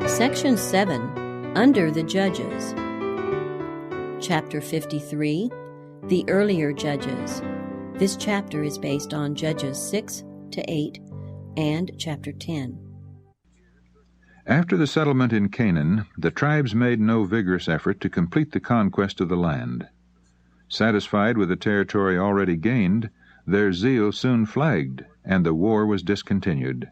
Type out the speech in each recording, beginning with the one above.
Section 7, Under the Judges. Chapter 53, The Earlier Judges. This chapter is based on Judges 6 to 8 and chapter 10. After the settlement in Canaan, the tribes made no vigorous effort to complete the conquest of the land. Satisfied with the territory already gained, their zeal soon flagged, and the war was discontinued.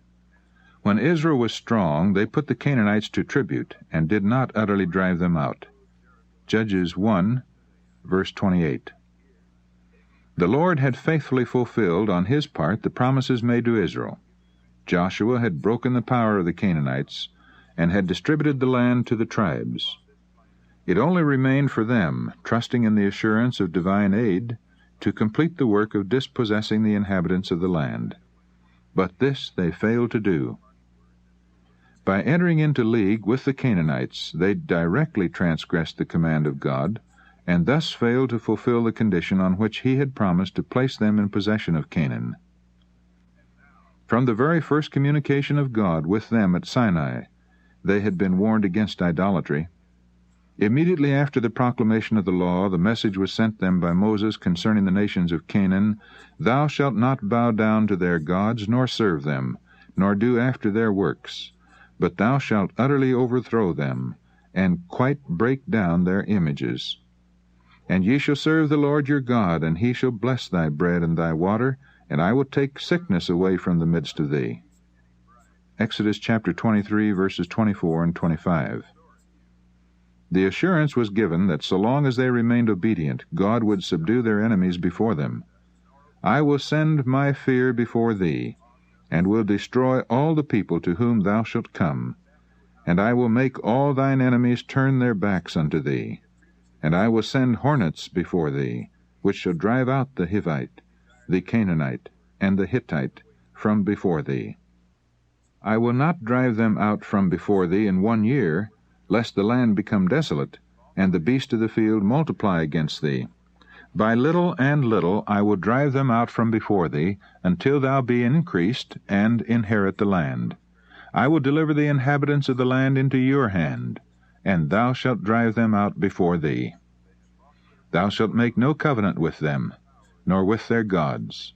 When Israel was strong, they put the Canaanites to tribute, and did not utterly drive them out. Judges 1, verse 28. The Lord had faithfully fulfilled on his part the promises made to Israel. Joshua had broken the power of the Canaanites, and had distributed the land to the tribes. It only remained for them, trusting in the assurance of divine aid, to complete the work of dispossessing the inhabitants of the land. But this they failed to do. By entering into league with the Canaanites, they directly transgressed the command of God, and thus failed to fulfill the condition on which he had promised to place them in possession of Canaan. From the very first communication of God with them at Sinai, they had been warned against idolatry. Immediately after the proclamation of the law, the message was sent them by Moses concerning the nations of Canaan, "Thou shalt not bow down to their gods, nor serve them, nor do after their works, but thou shalt utterly overthrow them, and quite break down their images. And ye shall serve the Lord your God, and he shall bless thy bread and thy water, and I will take sickness away from the midst of thee." Exodus chapter 23, verses 24 and 25. The assurance was given that so long as they remained obedient, God would subdue their enemies before them. "I will send my fear before thee, and will destroy all the people to whom thou shalt come. And I will make all thine enemies turn their backs unto thee. And I will send hornets before thee, which shall drive out the Hivite, the Canaanite, and the Hittite from before thee. I will not drive them out from before thee in 1 year, lest the land become desolate, and the beasts of the field multiply against thee. By little and little I will drive them out from before thee, until thou be increased, and inherit the land. I will deliver the inhabitants of the land into your hand, and thou shalt drive them out before thee. Thou shalt make no covenant with them, nor with their gods.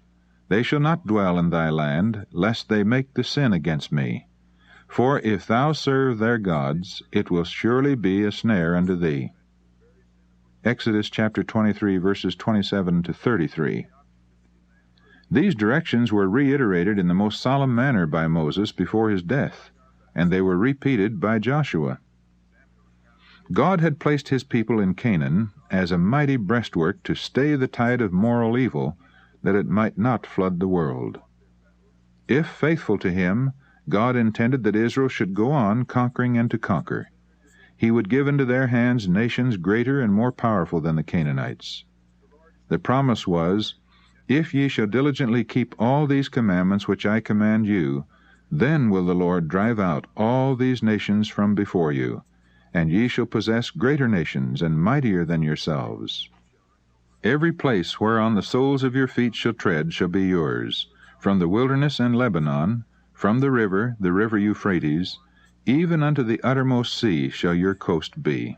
They shall not dwell in thy land, lest they make the sin against me. For if thou serve their gods, it will surely be a snare unto thee." Exodus chapter 23, verses 27 to 33. These directions were reiterated in the most solemn manner by Moses before his death, and they were repeated by Joshua. God had placed his people in Canaan as a mighty breastwork to stay the tide of moral evil, that it might not flood the world. If faithful to him, God intended that Israel should go on conquering and to conquer. He would give into their hands nations greater and more powerful than the Canaanites. The promise was, "If ye shall diligently keep all these commandments which I command you, then will the Lord drive out all these nations from before you, and ye shall possess greater nations and mightier than yourselves. Every place whereon the soles of your feet shall tread shall be yours, from the wilderness and Lebanon, from the river Euphrates, even unto the uttermost sea shall your coast be.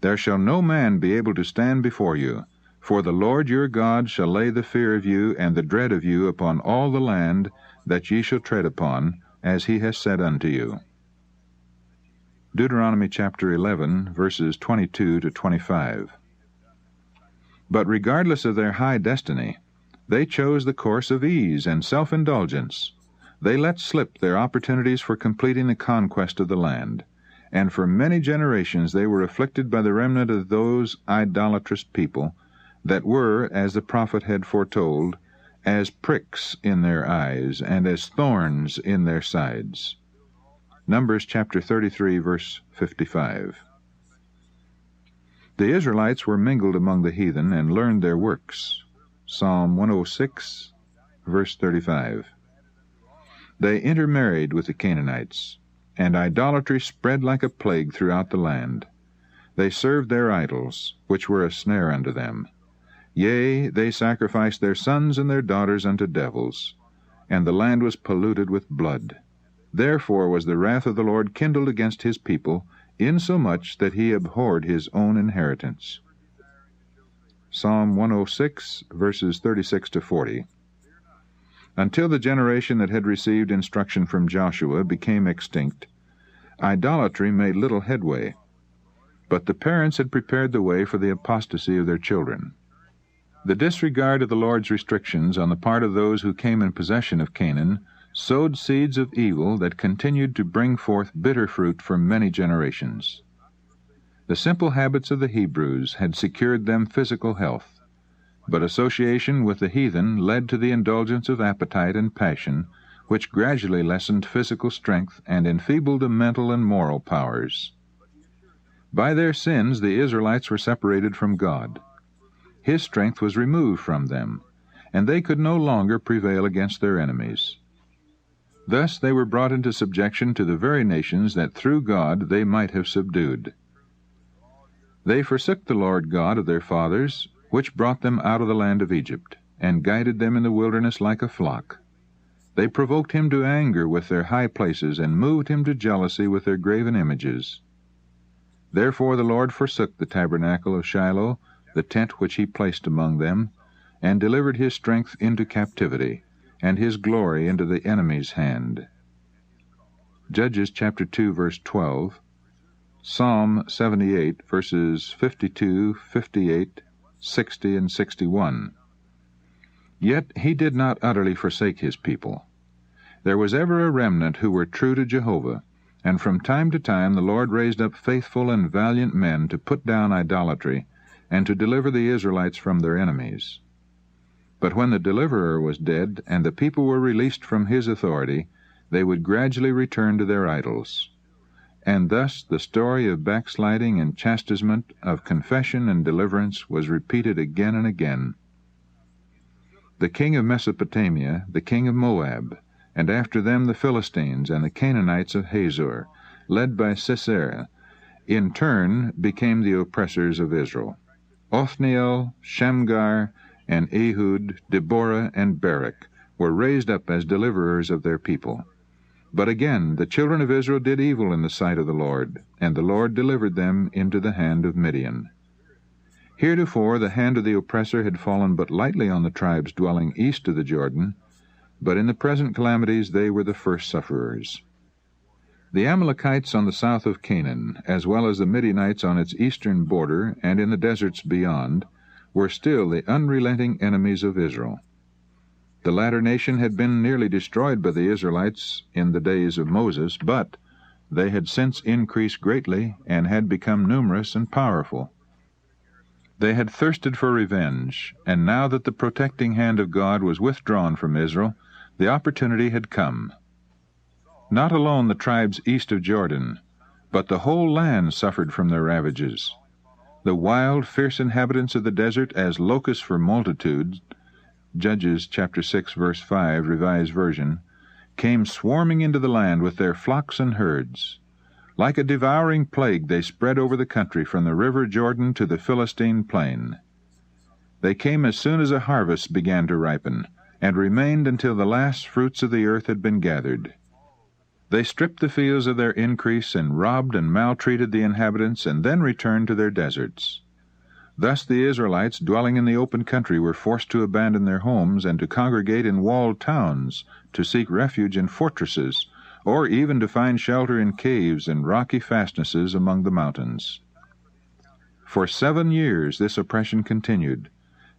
There shall no man be able to stand before you, for the Lord your God shall lay the fear of you and the dread of you upon all the land that ye shall tread upon, as he has said unto you." Deuteronomy chapter 11, verses 22 to 25. But regardless of their high destiny, they chose the course of ease and self-indulgence. They let slip their opportunities for completing the conquest of the land, and for many generations they were afflicted by the remnant of those idolatrous people that were, as the prophet had foretold, as pricks in their eyes and as thorns in their sides. Numbers chapter 33, verse 55. The Israelites were mingled among the heathen and learned their works. Psalm 106, verse 35. They intermarried with the Canaanites, and idolatry spread like a plague throughout the land. They served their idols, which were a snare unto them. Yea, they sacrificed their sons and their daughters unto devils, and the land was polluted with blood. Therefore was the wrath of the Lord kindled against his people, insomuch that he abhorred his own inheritance. Psalm 106, verses 36 to 40. Until the generation that had received instruction from Joshua became extinct, idolatry made little headway. But the parents had prepared the way for the apostasy of their children. The disregard of the Lord's restrictions on the part of those who came in possession of Canaan sowed seeds of evil that continued to bring forth bitter fruit for many generations. The simple habits of the Hebrews had secured them physical health, but association with the heathen led to the indulgence of appetite and passion, which gradually lessened physical strength and enfeebled the mental and moral powers. By their sins the Israelites were separated from God. His strength was removed from them, and they could no longer prevail against their enemies. Thus they were brought into subjection to the very nations that through God they might have subdued. They forsook the Lord God of their fathers, which brought them out of the land of Egypt, and guided them in the wilderness like a flock. They provoked him to anger with their high places, and moved him to jealousy with their graven images. Therefore the Lord forsook the tabernacle of Shiloh, the tent which he placed among them, and delivered his strength into captivity, and his glory into the enemy's hand. Judges chapter 2, verse 12, Psalm 78, verses 52, 58, 60, and 61. Yet he did not utterly forsake his people. There was ever a remnant who were true to Jehovah, and from time to time the Lord raised up faithful and valiant men to put down idolatry, and to deliver the Israelites from their enemies. But when the deliverer was dead, and the people were released from his authority, they would gradually return to their idols. And thus the story of backsliding and chastisement, of confession and deliverance, was repeated again and again. The king of Mesopotamia, the king of Moab, and after them the Philistines and the Canaanites of Hazor, led by Sisera, in turn became the oppressors of Israel. Othniel, Shamgar, and Ehud, Deborah, and Barak were raised up as deliverers of their people. But again the children of Israel did evil in the sight of the Lord, and the Lord delivered them into the hand of Midian. Heretofore the hand of the oppressor had fallen but lightly on the tribes dwelling east of the Jordan, but in the present calamities they were the first sufferers. The Amalekites on the south of Canaan, as well as the Midianites on its eastern border and in the deserts beyond, were still the unrelenting enemies of Israel. The latter nation had been nearly destroyed by the Israelites in the days of Moses, but they had since increased greatly and had become numerous and powerful. They had thirsted for revenge, and now that the protecting hand of God was withdrawn from Israel, the opportunity had come. Not alone the tribes east of Jordan, but the whole land suffered from their ravages. The wild, fierce inhabitants of the desert, as locusts for multitudes, Judges chapter 6, verse 5, Revised Version, came swarming into the land with their flocks and herds. Like a devouring plague they spread over the country from the river Jordan to the Philistine plain. They came as soon as a harvest began to ripen, and remained until the last fruits of the earth had been gathered. They stripped the fields of their increase, and robbed and maltreated the inhabitants, and then returned to their deserts. Thus the Israelites dwelling in the open country were forced to abandon their homes and to congregate in walled towns, to seek refuge in fortresses, or even to find shelter in caves and rocky fastnesses among the mountains. For 7 years this oppression continued,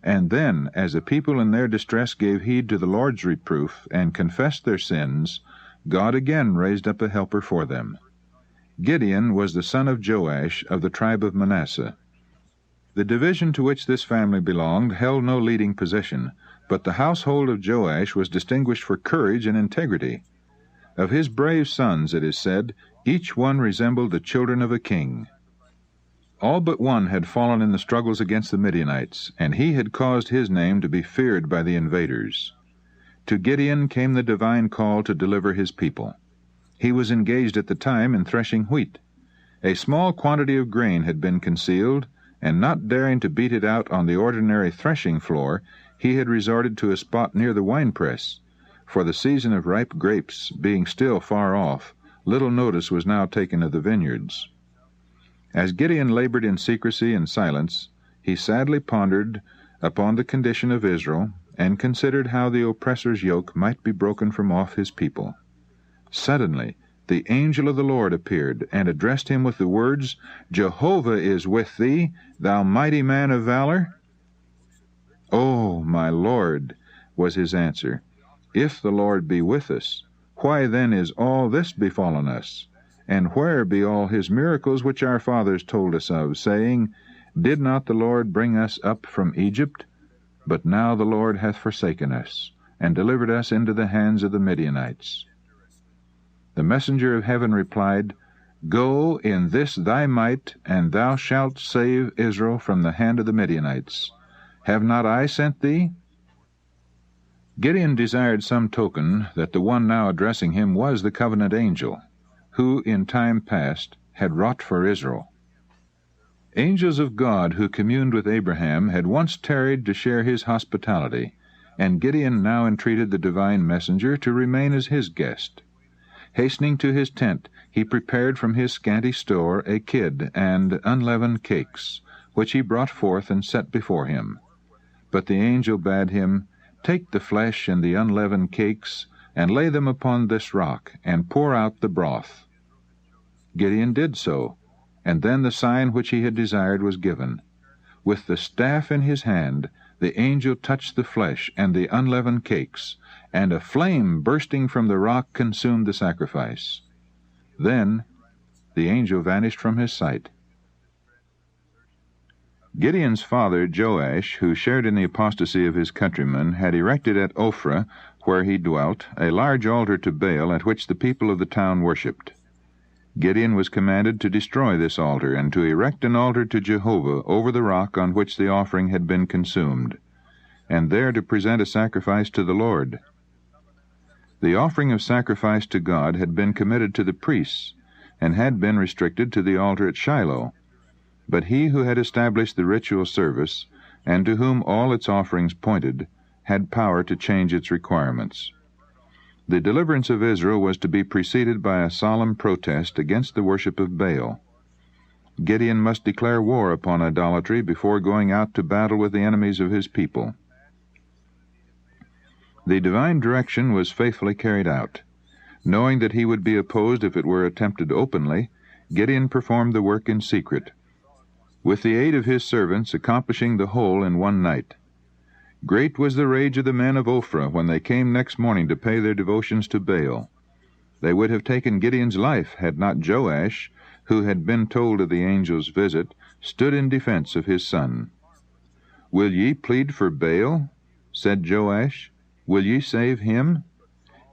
and then, as the people in their distress gave heed to the Lord's reproof and confessed their sins, God again raised up a helper for them. Gideon was the son of Joash of the tribe of Manasseh. The division to which this family belonged held no leading position, but the household of Joash was distinguished for courage and integrity. Of his brave sons, it is said, each one resembled the children of a king. All but one had fallen in the struggles against the Midianites, and he had caused his name to be feared by the invaders. To Gideon came the divine call to deliver his people. He was engaged at the time in threshing wheat. A small quantity of grain had been concealed, and not daring to beat it out on the ordinary threshing floor, he had resorted to a spot near the winepress, for the season of ripe grapes being still far off, little notice was now taken of the vineyards. As Gideon labored in secrecy and silence, he sadly pondered upon the condition of Israel, and considered how the oppressor's yoke might be broken from off his people. Suddenly the angel of the Lord appeared, and addressed him with the words, "Jehovah is with thee, thou mighty man of valor." "Oh, my Lord," was his answer, "if the Lord be with us, why then is all this befallen us? And where be all his miracles which our fathers told us of, saying, Did not the Lord bring us up from Egypt? But now the Lord hath forsaken us, and delivered us into the hands of the Midianites." The messenger of heaven replied, "Go in this thy might, and thou shalt save Israel from the hand of the Midianites. Have not I sent thee?" Gideon desired some token that the one now addressing him was the covenant angel, who in time past had wrought for Israel. Angels of God who communed with Abraham had once tarried to share his hospitality, and Gideon now entreated the divine messenger to remain as his guest. Hastening to his tent, he prepared from his scanty store a kid and unleavened cakes, which he brought forth and set before him. But the angel bade him, "Take the flesh and the unleavened cakes, and lay them upon this rock, and pour out the broth." Gideon did so, and then the sign which he had desired was given. With the staff in his hand, the angel touched the flesh and the unleavened cakes, and a flame bursting from the rock consumed the sacrifice. Then the angel vanished from his sight. Gideon's father, Joash, who shared in the apostasy of his countrymen, had erected at Ophrah, where he dwelt, a large altar to Baal at which the people of the town worshipped. Gideon was commanded to destroy this altar, and to erect an altar to Jehovah over the rock on which the offering had been consumed, and there to present a sacrifice to the Lord. The offering of sacrifice to God had been committed to the priests, and had been restricted to the altar at Shiloh. But he who had established the ritual service, and to whom all its offerings pointed, had power to change its requirements. The deliverance of Israel was to be preceded by a solemn protest against the worship of Baal. Gideon must declare war upon idolatry before going out to battle with the enemies of his people. The divine direction was faithfully carried out. Knowing that he would be opposed if it were attempted openly, Gideon performed the work in secret, with the aid of his servants accomplishing the whole in one night. Great was the rage of the men of Ophrah when they came next morning to pay their devotions to Baal. They would have taken Gideon's life had not Joash, who had been told of the angel's visit, stood in defense of his son. "Will ye plead for Baal?" said Joash. "Will ye save him?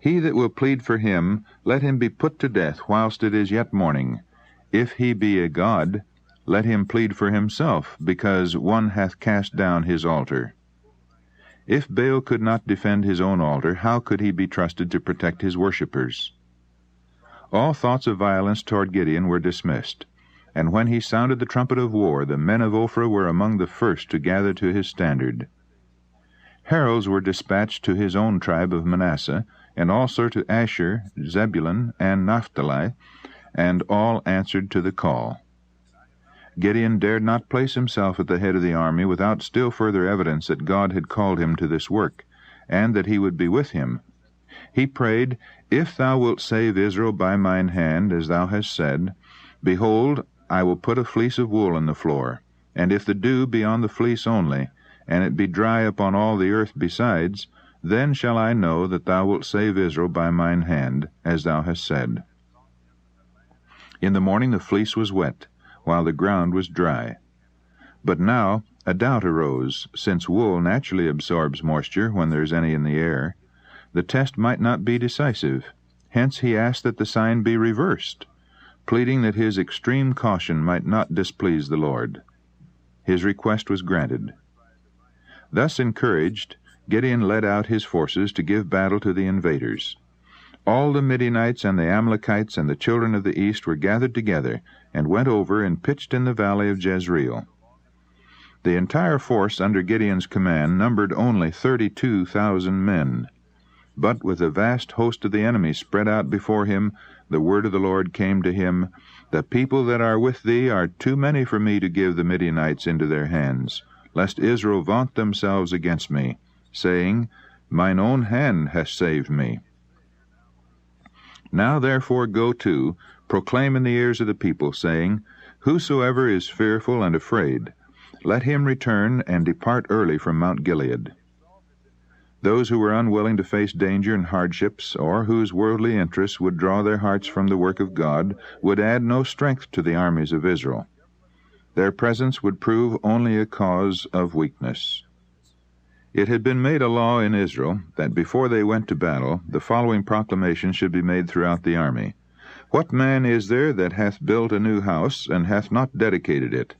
He that will plead for him, let him be put to death whilst it is yet morning. If he be a god, let him plead for himself, because one hath cast down his altar." If Baal could not defend his own altar, how could he be trusted to protect his worshippers? All thoughts of violence toward Gideon were dismissed, and when he sounded the trumpet of war, the men of Ophrah were among the first to gather to his standard. Heralds were dispatched to his own tribe of Manasseh, and also to Asher, Zebulun, and Naphtali, and all answered to the call. Gideon dared not place himself at the head of the army without still further evidence that God had called him to this work, and that he would be with him. He prayed, "If thou wilt save Israel by mine hand, as thou hast said, behold, I will put a fleece of wool on the floor, and if the dew be on the fleece only, and it be dry upon all the earth besides, then shall I know that thou wilt save Israel by mine hand, as thou hast said." In the morning the fleece was wet, while the ground was dry. But now a doubt arose, since wool naturally absorbs moisture when there is any in the air. The test might not be decisive. Hence he asked that the sign be reversed, pleading that his extreme caution might not displease the Lord. His request was granted. Thus encouraged, Gideon led out his forces to give battle to the invaders. All the Midianites and the Amalekites and the children of the east were gathered together, and went over and pitched in the valley of Jezreel. The entire force under Gideon's command numbered only 32,000 men. But with a vast host of the enemy spread out before him, the word of the Lord came to him, The people that are with thee are too many for me to give the Midianites into their hands, lest Israel vaunt themselves against me, saying, Mine own hand hath saved me. Now therefore go to, proclaim in the ears of the people, saying, Whosoever is fearful and afraid, let him return and depart early from Mount Gilead. Those who were unwilling to face danger and hardships, or whose worldly interests would draw their hearts from the work of God, would add no strength to the armies of Israel. Their presence would prove only a cause of weakness. It had been made a law in Israel that before they went to battle, the following proclamation should be made throughout the army. What man is there that hath built a new house, and hath not dedicated it?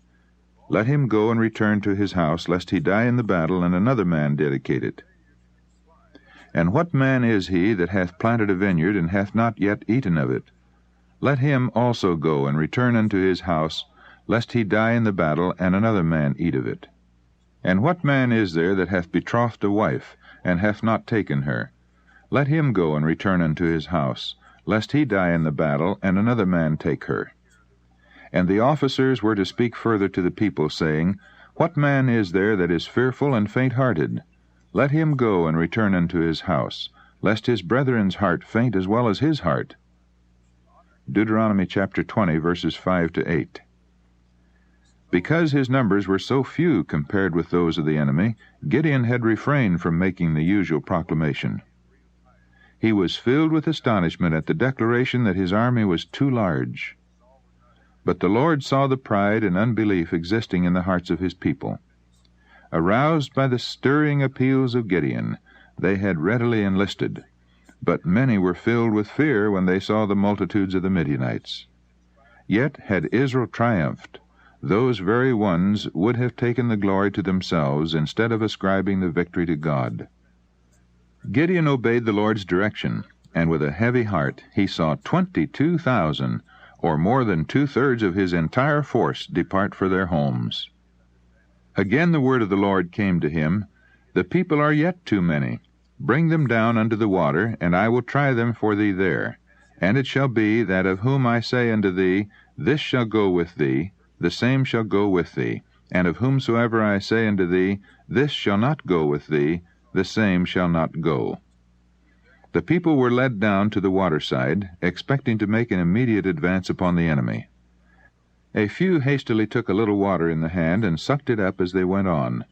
Let him go and return to his house, lest he die in the battle, and another man dedicate it. And what man is he that hath planted a vineyard, and hath not yet eaten of it? Let him also go and return unto his house, lest he die in the battle, and another man eat of it. And what man is there that hath betrothed a wife, and hath not taken her? Let him go and return unto his house, lest he die in the battle, and another man take her. And the officers were to speak further to the people, saying, What man is there that is fearful and faint-hearted? Let him go and return unto his house, lest his brethren's heart faint as well as his heart. Deuteronomy chapter 20, verses 5 to 8. Because his numbers were so few compared with those of the enemy, Gideon had refrained from making the usual proclamation. He was filled with astonishment at the declaration that his army was too large. But the Lord saw the pride and unbelief existing in the hearts of his people. Aroused by the stirring appeals of Gideon, they had readily enlisted, but many were filled with fear when they saw the multitudes of the Midianites. Yet had Israel triumphed, those very ones would have taken the glory to themselves instead of ascribing the victory to God. Gideon obeyed the Lord's direction, and with a heavy heart he saw 22,000, or more than 2/3 of his entire force, depart for their homes. Again the word of the Lord came to him, The people are yet too many. Bring them down unto the water, and I will try them for thee there. And it shall be, that of whom I say unto thee, This shall go with thee, the same shall go with thee. And of whomsoever I say unto thee, This shall not go with thee, the same shall not go. The people were led down to the waterside, expecting to make an immediate advance upon the enemy. A few hastily took a little water in the hand and sucked it up as they went on,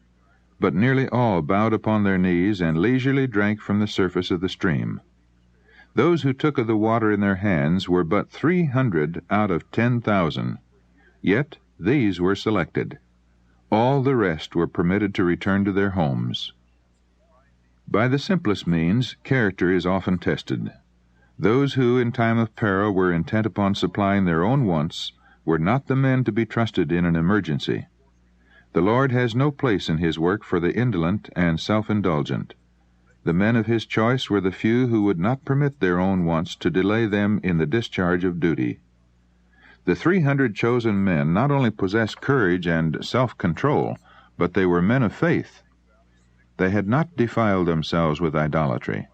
but nearly all bowed upon their knees and leisurely drank from the surface of the stream. Those who took of the water in their hands were but 300 out of 10,000, yet these were selected. All the rest were permitted to return to their homes. By the simplest means, character is often tested. Those who, in time of peril, were intent upon supplying their own wants were not the men to be trusted in an emergency. The Lord has no place in his work for the indolent and self-indulgent. The men of his choice were the few who would not permit their own wants to delay them in the discharge of duty. The 300 chosen men not only possessed courage and self-control, but they were men of faith. They had not defiled themselves with idolatry.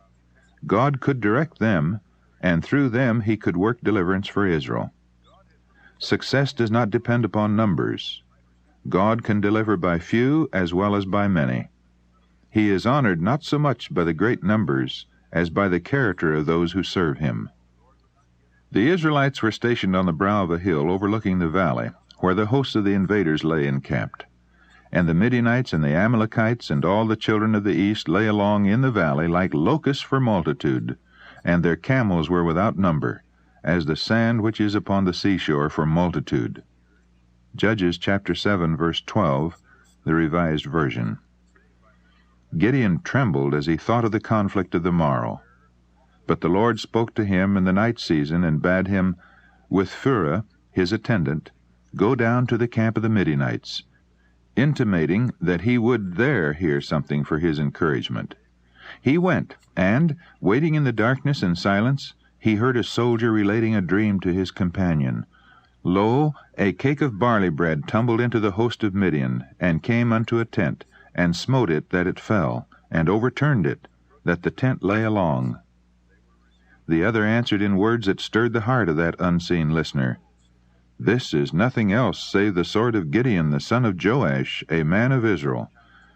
God could direct them, and through them he could work deliverance for Israel. Success does not depend upon numbers. God can deliver by few as well as by many. He is honored not so much by the great numbers as by the character of those who serve him. The Israelites were stationed on the brow of a hill overlooking the valley, where the hosts of the invaders lay encamped. And the Midianites and the Amalekites and all the children of the east lay along in the valley like locusts for multitude, and their camels were without number, as the sand which is upon the seashore for multitude. Judges chapter 7, verse 12, the Revised Version. Gideon trembled as he thought of the conflict of the morrow. But the Lord spoke to him in the night season, and bade him, with Phurah, his attendant, go down to the camp of the Midianites, intimating that he would there hear something for his encouragement. He went, and, waiting in the darkness and silence, he heard a soldier relating a dream to his companion. Lo, a cake of barley bread tumbled into the host of Midian, and came unto a tent, and smote it that it fell, and overturned it. that the tent lay along. The other answered in words that stirred the heart of that unseen listener, This is nothing else save the sword of Gideon the son of Joash, a man of Israel.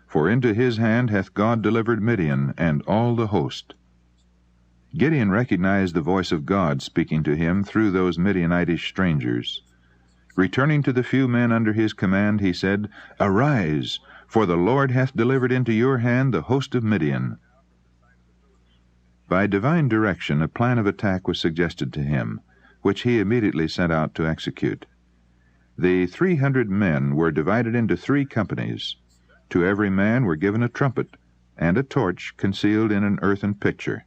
For into his hand hath God delivered Midian and all the host. Gideon recognized the voice of God speaking to him through those Midianitish strangers. Returning to the few men under his command, he said, Arise, for the Lord hath delivered into your hand the host of Midian. By divine direction, a plan of attack was suggested to him, which he immediately set out to execute. The 300 men were divided into 3 companies. To every man were given a trumpet, and a torch concealed in an earthen pitcher.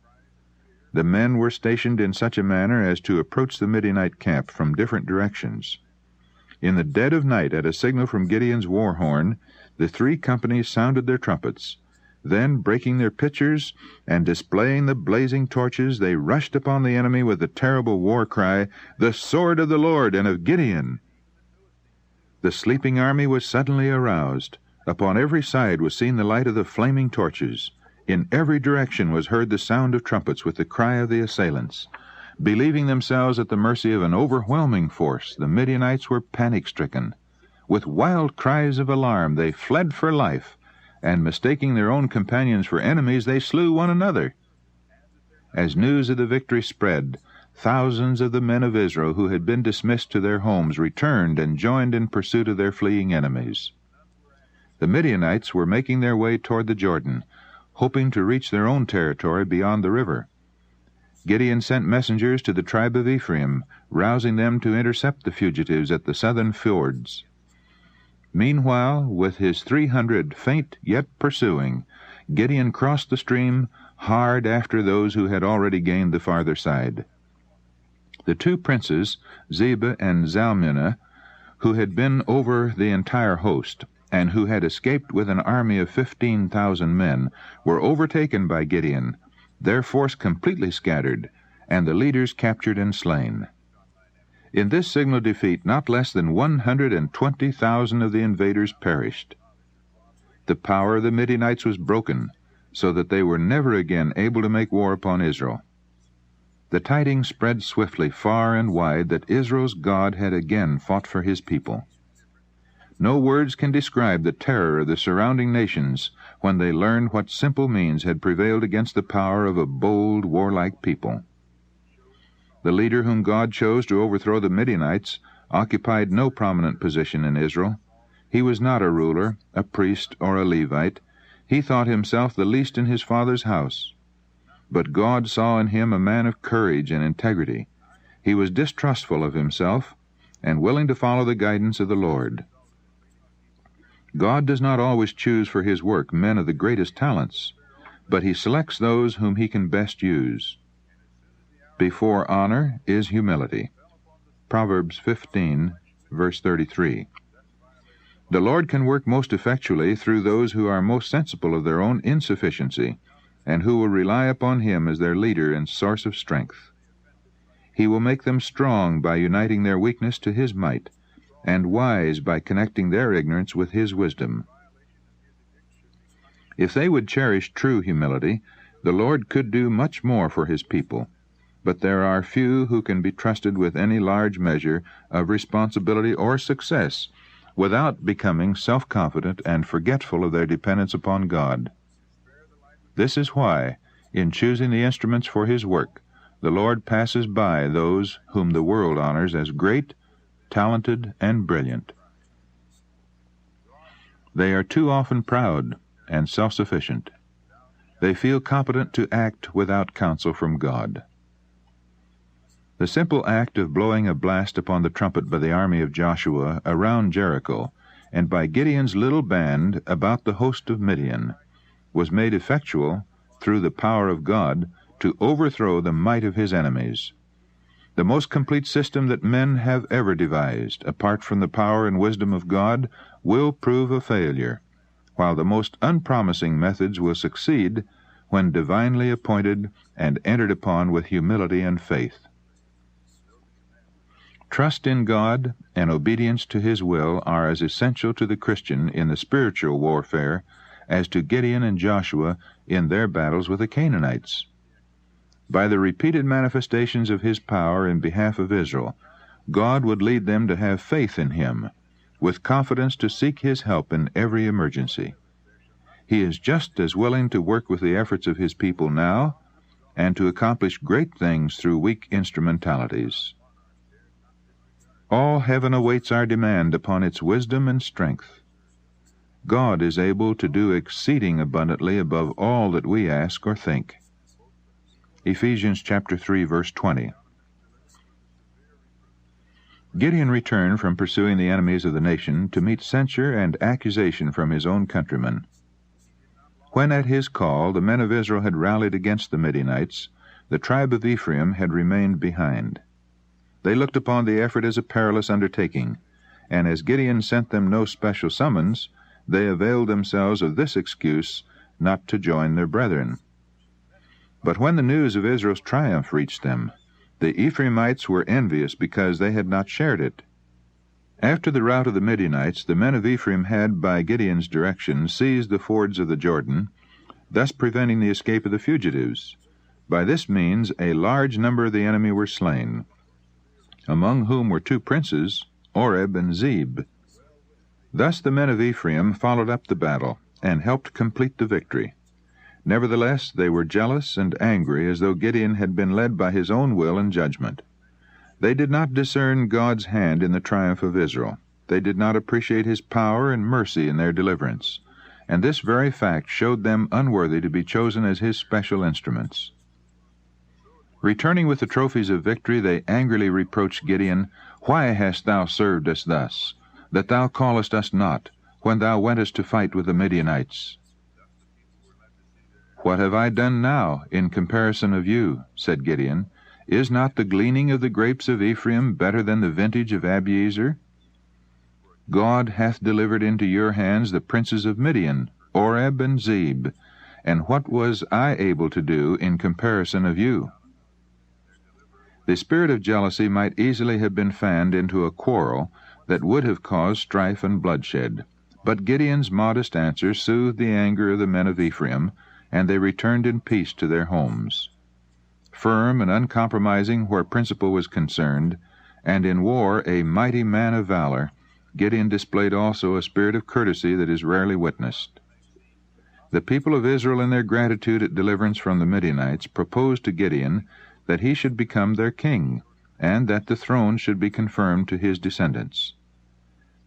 The men were stationed in such a manner as to approach the Midianite camp from different directions. In the dead of night, at a signal from Gideon's war horn, the 3 companies sounded their trumpets. Then, breaking their pitchers and displaying the blazing torches, they rushed upon the enemy with the terrible war cry, The sword of the Lord and of Gideon! The sleeping army was suddenly aroused. Upon every side was seen the light of the flaming torches. In every direction was heard the sound of trumpets with the cry of the assailants. Believing themselves at the mercy of an overwhelming force, the Midianites were panic-stricken. With wild cries of alarm, they fled for life, and mistaking their own companions for enemies, they slew one another. As news of the victory spread, thousands of the men of Israel who had been dismissed to their homes returned and joined in pursuit of their fleeing enemies. The Midianites were making their way toward the Jordan, hoping to reach their own territory beyond the river. Gideon sent messengers to the tribe of Ephraim, rousing them to intercept the fugitives at the southern fords. Meanwhile, with his 300 faint yet pursuing, Gideon crossed the stream hard after those who had already gained the farther side. The 2 princes, Zebah and Zalmunna, who had been over the entire host, and who had escaped with an army of 15,000 men, were overtaken by Gideon, their force completely scattered, and the leaders captured and slain. In this signal defeat, not less than 120,000 of the invaders perished. The power of the Midianites was broken, so that they were never again able to make war upon Israel. The tidings spread swiftly far and wide that Israel's God had again fought for his people. No words can describe the terror of the surrounding nations when they learned what simple means had prevailed against the power of a bold, warlike people. The leader whom God chose to overthrow the Midianites occupied no prominent position in Israel. He was not a ruler, a priest, or a Levite. He thought himself the least in his father's house. But God saw in him a man of courage and integrity. He was distrustful of himself and willing to follow the guidance of the Lord. God does not always choose for his work men of the greatest talents, but he selects those whom he can best use. Before honor is humility. Proverbs 15, verse 33. The Lord can work most effectually through those who are most sensible of their own insufficiency, and who will rely upon him as their leader and source of strength. He will make them strong by uniting their weakness to his might, and wise by connecting their ignorance with his wisdom. If they would cherish true humility, the Lord could do much more for his people, but there are few who can be trusted with any large measure of responsibility or success without becoming self-confident and forgetful of their dependence upon God. This is why, in choosing the instruments for his work, the Lord passes by those whom the world honors as great, talented, and brilliant. They are too often proud and self-sufficient. They feel competent to act without counsel from God. The simple act of blowing a blast upon the trumpet by the army of Joshua around Jericho, and by Gideon's little band about the host of Midian, was made effectual through the power of God to overthrow the might of his enemies. The most complete system that men have ever devised, apart from the power and wisdom of God, will prove a failure, while the most unpromising methods will succeed when divinely appointed and entered upon with humility and faith. Trust in God and obedience to his will are as essential to the Christian in the spiritual warfare as to Gideon and Joshua in their battles with the Canaanites. By the repeated manifestations of his power in behalf of Israel, God would lead them to have faith in him, with confidence to seek his help in every emergency. He is just as willing to work with the efforts of his people now, and to accomplish great things through weak instrumentalities. All heaven awaits our demand upon its wisdom and strength. God is able to do exceeding abundantly above all that we ask or think. Ephesians chapter 3, verse 20. Gideon returned from pursuing the enemies of the nation to meet censure and accusation from his own countrymen. When at his call the men of Israel had rallied against the Midianites, the tribe of Ephraim had remained behind. They looked upon the effort as a perilous undertaking, and as Gideon sent them no special summons, they availed themselves of this excuse not to join their brethren. But when the news of Israel's triumph reached them, the Ephraimites were envious because they had not shared it. After the rout of the Midianites, the men of Ephraim had, by Gideon's direction, seized the fords of the Jordan, thus preventing the escape of the fugitives. By this means a large number of the enemy were slain, among whom were two princes, Oreb and Zeb. Thus the men of Ephraim followed up the battle, and helped complete the victory. Nevertheless, they were jealous and angry, as though Gideon had been led by his own will and judgment. They did not discern God's hand in the triumph of Israel. They did not appreciate his power and mercy in their deliverance, and this very fact showed them unworthy to be chosen as his special instruments. Returning with the trophies of victory, they angrily reproached Gideon, "Why hast thou served us thus, that thou callest us not, when thou wentest to fight with the Midianites?" "What have I done now, in comparison of you?" said Gideon. "Is not the gleaning of the grapes of Ephraim better than the vintage of Abiezer? God hath delivered into your hands the princes of Midian, Oreb and Zeb, and what was I able to do in comparison of you?" The spirit of jealousy might easily have been fanned into a quarrel that would have caused strife and bloodshed, but Gideon's modest answer soothed the anger of the men of Ephraim, and they returned in peace to their homes. Firm and uncompromising where principle was concerned, and in war a mighty man of valor, Gideon displayed also a spirit of courtesy that is rarely witnessed. The people of Israel, in their gratitude at deliverance from the Midianites, proposed to Gideon that he should become their king, and that the throne should be confirmed to his descendants.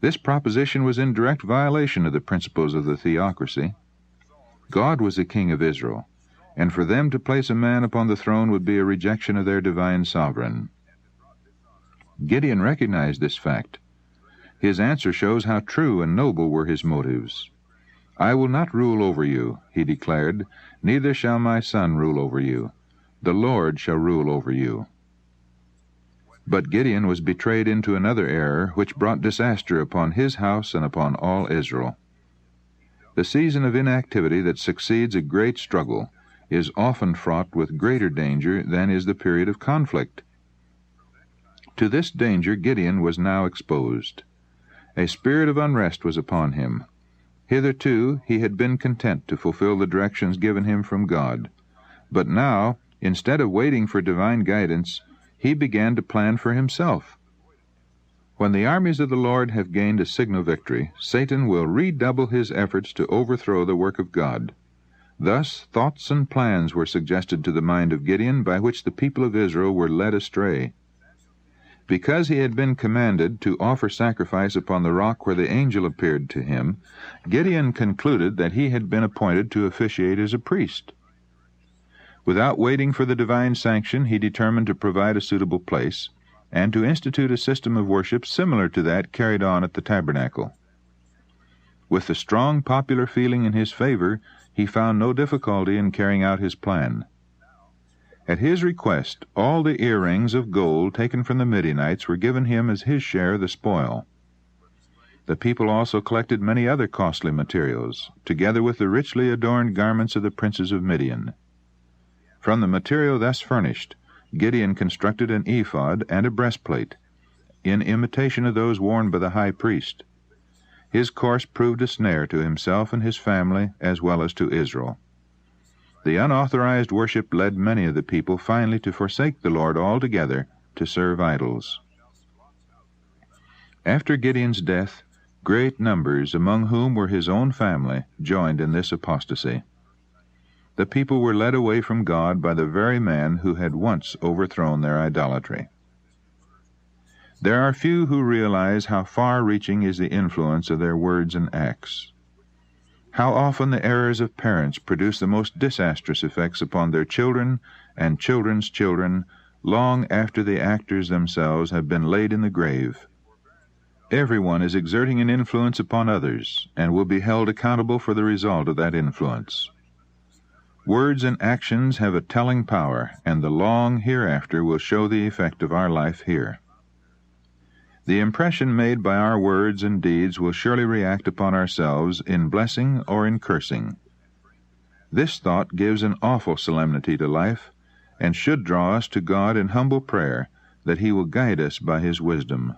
This proposition was in direct violation of the principles of the theocracy. God was the king of Israel, and for them to place a man upon the throne would be a rejection of their divine sovereign. Gideon recognized this fact. His answer shows how true and noble were his motives. "I will not rule over you," he declared, "neither shall my son rule over you. The Lord shall rule over you." But Gideon was betrayed into another error, which brought disaster upon his house and upon all Israel. The season of inactivity that succeeds a great struggle is often fraught with greater danger than is the period of conflict. To this danger Gideon was now exposed. A spirit of unrest was upon him. Hitherto he had been content to fulfill the directions given him from God, but now, instead of waiting for divine guidance, he began to plan for himself. When the armies of the Lord have gained a signal victory, Satan will redouble his efforts to overthrow the work of God. Thus thoughts and plans were suggested to the mind of Gideon by which the people of Israel were led astray. Because he had been commanded to offer sacrifice upon the rock where the angel appeared to him, Gideon concluded that he had been appointed to officiate as a priest. Without waiting for the divine sanction, he determined to provide a suitable place, and to institute a system of worship similar to that carried on at the tabernacle. With the strong popular feeling in his favor, he found no difficulty in carrying out his plan. At his request, all the earrings of gold taken from the Midianites were given him as his share of the spoil. The people also collected many other costly materials, together with the richly adorned garments of the princes of Midian. From the material thus furnished, Gideon constructed an ephod and a breastplate, in imitation of those worn by the high priest. his course proved a snare to himself and his family as well as to Israel. The unauthorized worship led many of the people finally to forsake the Lord altogether to serve idols. After Gideon's death, great numbers, among whom were his own family, joined in this apostasy. The people were led away from God by the very man who had once overthrown their idolatry. There are few who realize how far-reaching is the influence of their words and acts. How often the errors of parents produce the most disastrous effects upon their children and children's children long after the actors themselves have been laid in the grave. Everyone is exerting an influence upon others and will be held accountable for the result of that influence. Words and actions have a telling power, and the long hereafter will show the effect of our life here. The impression made by our words and deeds will surely react upon ourselves in blessing or in cursing. This thought gives an awful solemnity to life, and should draw us to God in humble prayer that He will guide us by His wisdom.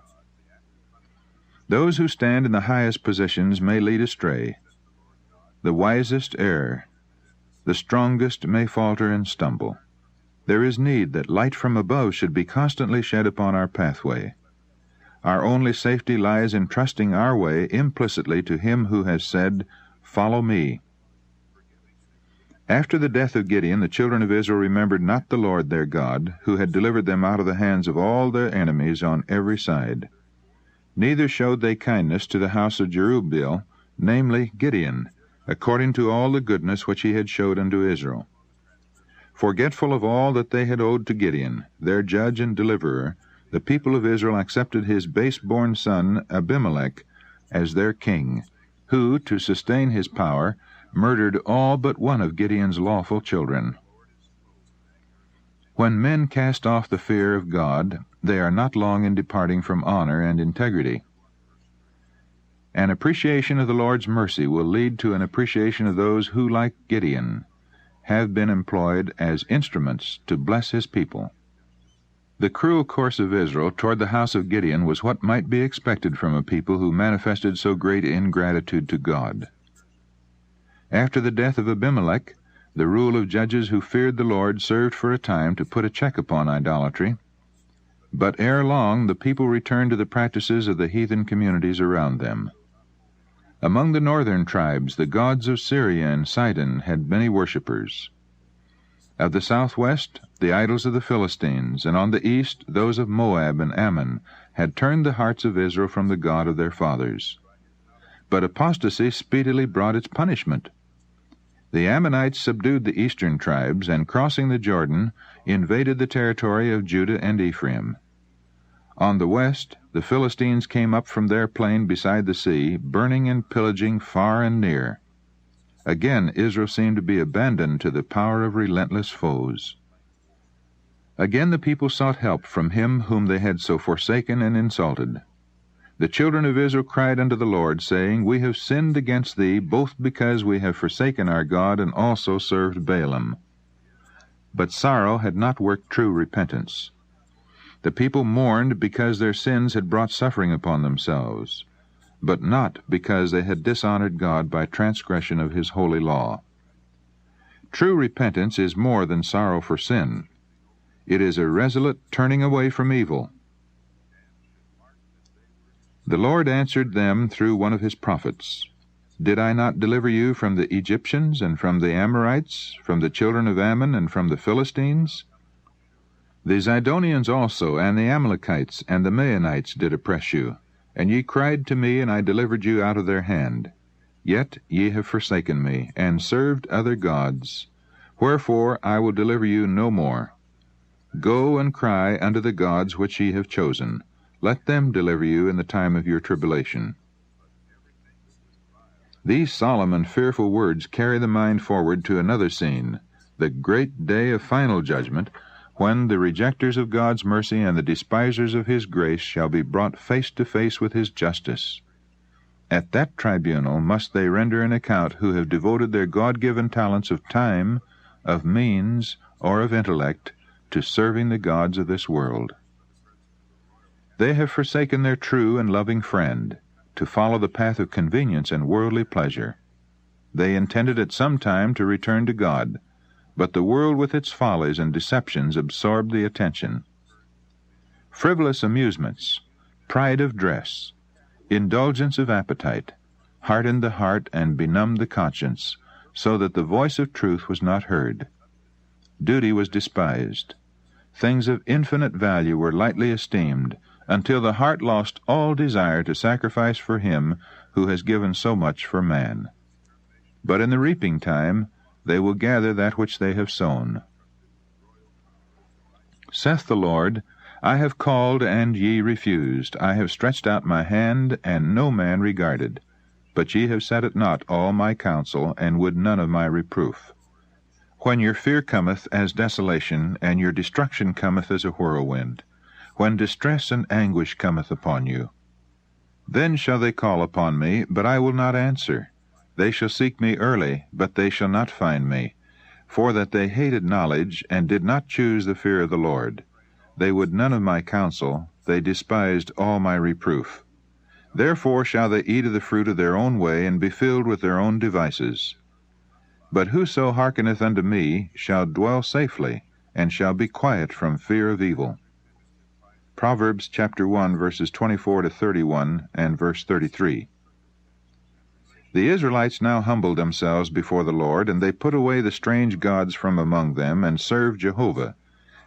Those who stand in the highest positions may lead astray. The wisest err. The strongest may falter and stumble. There is need that light from above should be constantly shed upon our pathway. Our only safety lies in trusting our way implicitly to Him who has said, "Follow me." After the death of Gideon, the children of Israel remembered not the Lord their God, who had delivered them out of the hands of all their enemies on every side. Neither showed they kindness to the house of Jerubbaal, namely Gideon, according to all the goodness which he had showed unto Israel. Forgetful of all that they had owed to Gideon, their judge and deliverer, the people of Israel accepted his base-born son Abimelech as their king, who, to sustain his power, murdered all but one of Gideon's lawful children. When men cast off the fear of God, they are not long in departing from honor and integrity. An appreciation of the Lord's mercy will lead to an appreciation of those who, like Gideon, have been employed as instruments to bless his people. The cruel course of Israel toward the house of Gideon was what might be expected from a people who manifested so great ingratitude to God. After the death of Abimelech, the rule of judges who feared the Lord served for a time to put a check upon idolatry, but ere long the people returned to the practices of the heathen communities around them. Among the northern tribes, the gods of Syria and Sidon had many worshippers. Of the southwest, the idols of the Philistines, and on the east, those of Moab and Ammon, had turned the hearts of Israel from the God of their fathers. But apostasy speedily brought its punishment. The Ammonites subdued the eastern tribes, and crossing the Jordan, invaded the territory of Judah and Ephraim. On the west, the Philistines came up from their plain beside the sea, burning and pillaging far and near. Again Israel seemed to be abandoned to the power of relentless foes. Again the people sought help from him whom they had so forsaken and insulted. The children of Israel cried unto the Lord, saying, We have sinned against thee, both because we have forsaken our God, and also served Baalim. But sorrow had not worked true repentance. The people mourned because their sins had brought suffering upon themselves, but not because they had dishonored God by transgression of His holy law. True repentance is more than sorrow for sin. It is a resolute turning away from evil. The Lord answered them through one of His prophets, Did I not deliver you from the Egyptians, and from the Amorites, from the children of Ammon, and from the Philistines? The Zidonians also, and the Amalekites, and the Maonites did oppress you, and ye cried to me, and I delivered you out of their hand. Yet ye have forsaken me, and served other gods. Wherefore I will deliver you no more. Go and cry unto the gods which ye have chosen. Let them deliver you in the time of your tribulation. These solemn and fearful words carry the mind forward to another scene, the great day of final judgment, when the rejectors of God's mercy and the despisers of His grace shall be brought face to face with His justice. At that tribunal must they render an account who have devoted their God-given talents of time, of means, or of intellect to serving the gods of this world. They have forsaken their true and loving friend, to follow the path of convenience and worldly pleasure. They intended at some time to return to God, but the world with its follies and deceptions absorbed the attention. Frivolous amusements, pride of dress, indulgence of appetite, hardened the heart and benumbed the conscience, so that the voice of truth was not heard. Duty was despised. Things of infinite value were lightly esteemed, until the heart lost all desire to sacrifice for Him who has given so much for man. But in the reaping time they will gather that which they have sown. Saith the Lord, I have called, and ye refused. I have stretched out my hand, and no man regarded. But ye have set at naught all my counsel, and would none of my reproof. When your fear cometh as desolation, and your destruction cometh as a whirlwind, when distress and anguish cometh upon you, then shall they call upon me, but I will not answer. They shall seek me early, but they shall not find me. For that they hated knowledge, and did not choose the fear of the Lord. They would none of my counsel, they despised all my reproof. Therefore shall they eat of the fruit of their own way, and be filled with their own devices. But whoso hearkeneth unto me shall dwell safely, and shall be quiet from fear of evil. Proverbs chapter 1, verses 24 to 31, and verse 33. The Israelites now humbled themselves before the Lord, and they put away the strange gods from among them, and served Jehovah.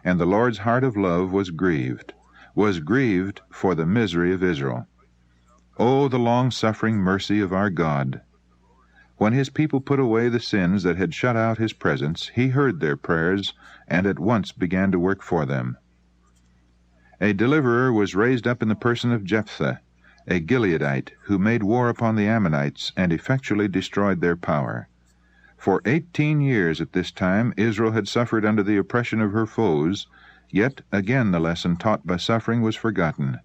And the Lord's heart of love was grieved for the misery of Israel. O the long-suffering mercy of our God! When His people put away the sins that had shut out His presence, He heard their prayers, and at once began to work for them. A deliverer was raised up in the person of Jephthah, a Gileadite, who made war upon the Ammonites, and effectually destroyed their power. For 18 years at this time Israel had suffered under the oppression of her foes, yet again the lesson taught by suffering was forgotten.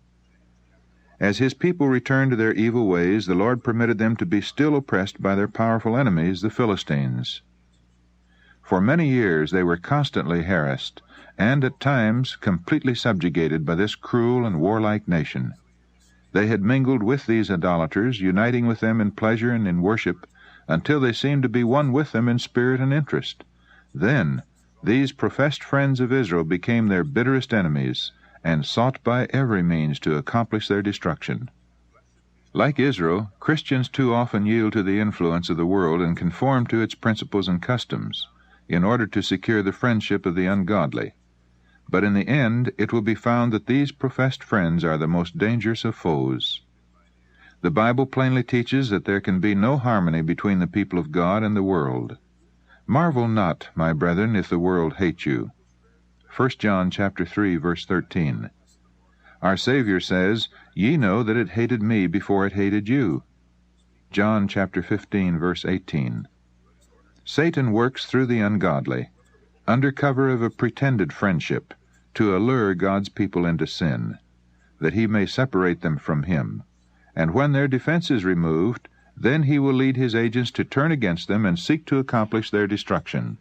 As His people returned to their evil ways, the Lord permitted them to be still oppressed by their powerful enemies, the Philistines. For many years they were constantly harassed, and at times completely subjugated by this cruel and warlike nation. They had mingled with these idolaters, uniting with them in pleasure and in worship, until they seemed to be one with them in spirit and interest. Then these professed friends of Israel became their bitterest enemies, and sought by every means to accomplish their destruction. Like Israel, Christians too often yield to the influence of the world and conform to its principles and customs, in order to secure the friendship of the ungodly. But in the end it will be found that these professed friends are the most dangerous of foes. The Bible plainly teaches that there can be no harmony between the people of God and the world. Marvel not, my brethren, if the world hate you. 1 John chapter 3, verse 13. Our Savior says, Ye know that it hated me before it hated you. John chapter 15, verse 18. Satan works through the ungodly, under cover of a pretended friendship, to allure God's people into sin, that He may separate them from Him. And when their defense is removed, then He will lead His agents to turn against them and seek to accomplish their destruction.